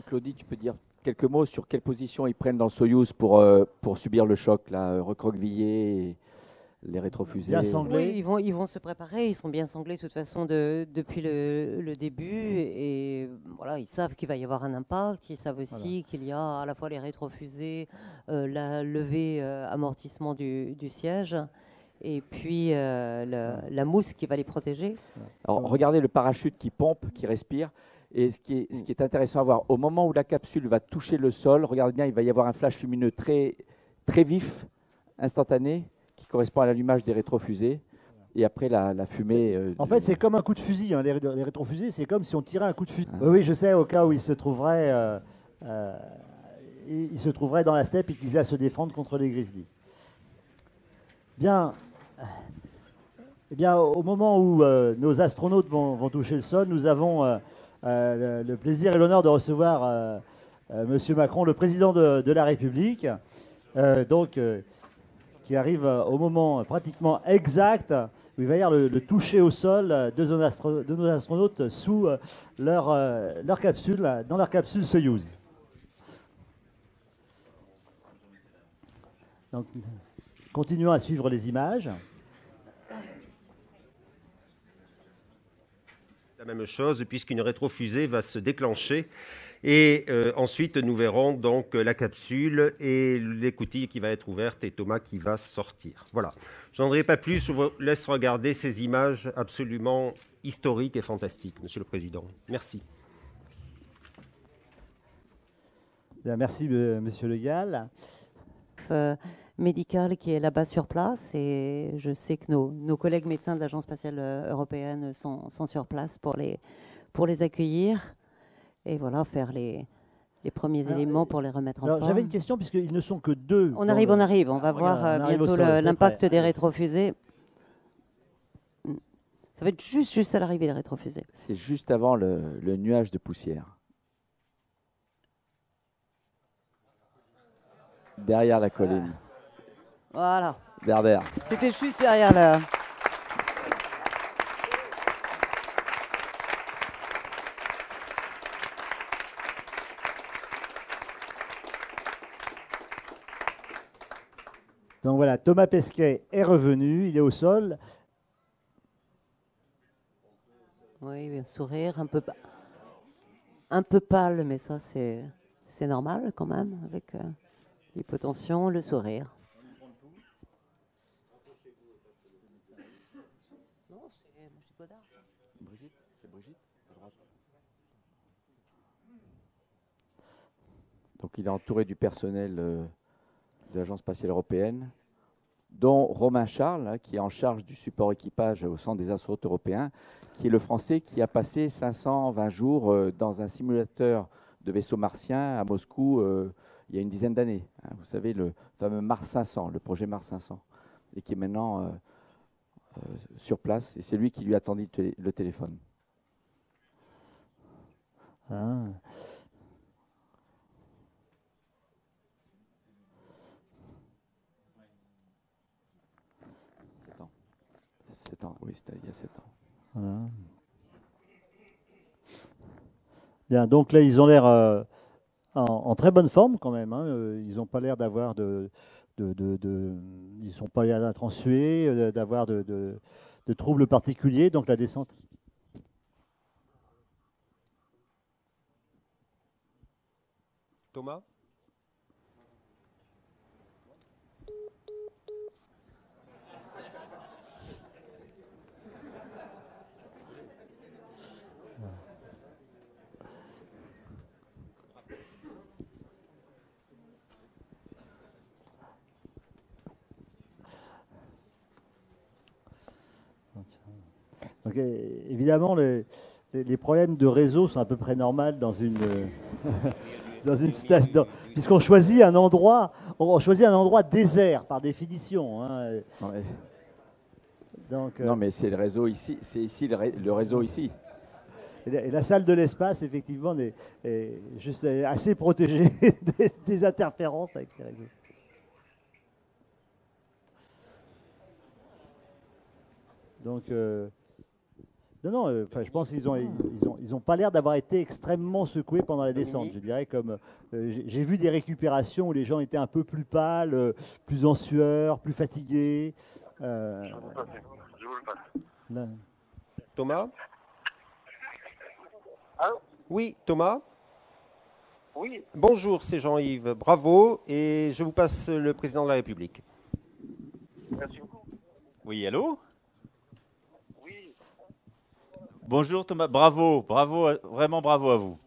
Claudie, tu peux dire quelques mots sur quelle position ils prennent dans le Soyouz pour subir le choc, là, recroquevillés, les rétrofusées. Bien Oui, sanglés. ils vont se préparer. Ils sont bien sanglés de toute façon depuis le début. Et voilà, ils savent qu'il va y avoir un impact. Ils savent aussi qu'il y a à la fois les rétrofusées, la levée amortissement du siège, et puis la mousse qui va les protéger. Alors, regardez le parachute qui pompe, qui respire. Et ce qui est intéressant à voir, au moment où la capsule va toucher le sol, regardez bien, il va y avoir un flash lumineux très, très vif, instantané, qui correspond à l'allumage des rétrofusées. Et après, la fumée. En fait, c'est comme un coup de fusil. Hein. Les rétrofusées, c'est comme si on tirait un coup de fusil. Oui, je sais, au cas où il se trouverait dans la steppe et qu'ils aient à se défendre contre les grizzlies. Bien. Eh bien, au moment où nos astronautes vont toucher le sol, nous avons le plaisir et l'honneur de recevoir Monsieur Macron, le président de la République, qui arrive au moment pratiquement exact où il va y avoir le toucher au sol de nos astronautes sous leur capsule, dans leur capsule Soyouz. Donc, continuons à suivre les images. La même chose, puisqu'une rétrofusée va se déclencher. Et ensuite, nous verrons donc la capsule et l'écoutille qui va être ouverte et Thomas qui va sortir. Voilà. Je n'en dirai pas plus. Je vous laisse regarder ces images absolument historiques et fantastiques, Monsieur le Président. Merci. Bien, merci, Monsieur Le Gall. Médicale qui est là-bas sur place, et je sais que nos collègues médecins de l'Agence spatiale européenne sont sur place pour les accueillir et voilà, faire les premiers éléments pour les remettre en forme. J'avais une question, puisqu'ils ne sont que deux. On arrive. On va voir bientôt l'impact des rétrofusées. Ça va être juste à l'arrivée des rétrofusées. C'est juste avant le nuage de poussière. Derrière la colline. Voilà. Derrière. C'était juste derrière là. Donc voilà, Thomas Pesquet est revenu, il est au sol. Oui, un sourire un peu pâle, mais ça c'est normal quand même, avec l'hypotension, le sourire. Non, c'est Godard. Brigitte, c'est Brigitte, à droite. Donc il est entouré du personnel de l'Agence spatiale européenne, dont Romain Charles, hein, qui est en charge du support équipage au centre des astronautes européens, qui est le Français qui a passé 520 jours dans un simulateur de vaisseau martien à Moscou il y a une dizaine d'années. Hein, vous savez, le fameux Mars 500, le projet Mars 500, et qui est maintenant sur place. Et c'est lui qui lui a tendu le téléphone. Ah. Oui, c'était il y a 7 ans. Voilà. Bien, donc là, ils ont l'air en très bonne forme quand même. Hein. Ils n'ont pas l'air d'avoir ils sont pas l'air d'être en suée, d'avoir de troubles particuliers. Donc la descente. Thomas ? Donc, évidemment, les problèmes de réseau sont à peu près normaux dans une, dans une station, puisqu'on choisit un endroit, désert par définition. Hein. Ouais. Donc, non, mais c'est le réseau ici, c'est ici le réseau ici. Et la salle de l'espace, effectivement, est juste assez protégée des interférences avec les réseaux. Donc, Non, je pense qu'ils ont pas l'air d'avoir été extrêmement secoués pendant la descente. Je dirais comme j'ai vu des récupérations où les gens étaient un peu plus pâles, plus en sueur, plus fatigués. Je vous le passe. Là. Thomas? Allô? Oui, Thomas? Oui, Bonjour, c'est Jean-Yves. Bravo. Et je vous passe le président de la République. merci beaucoup. Oui, allô? Oui, Bonjour Thomas, bravo, bravo, vraiment bravo à vous.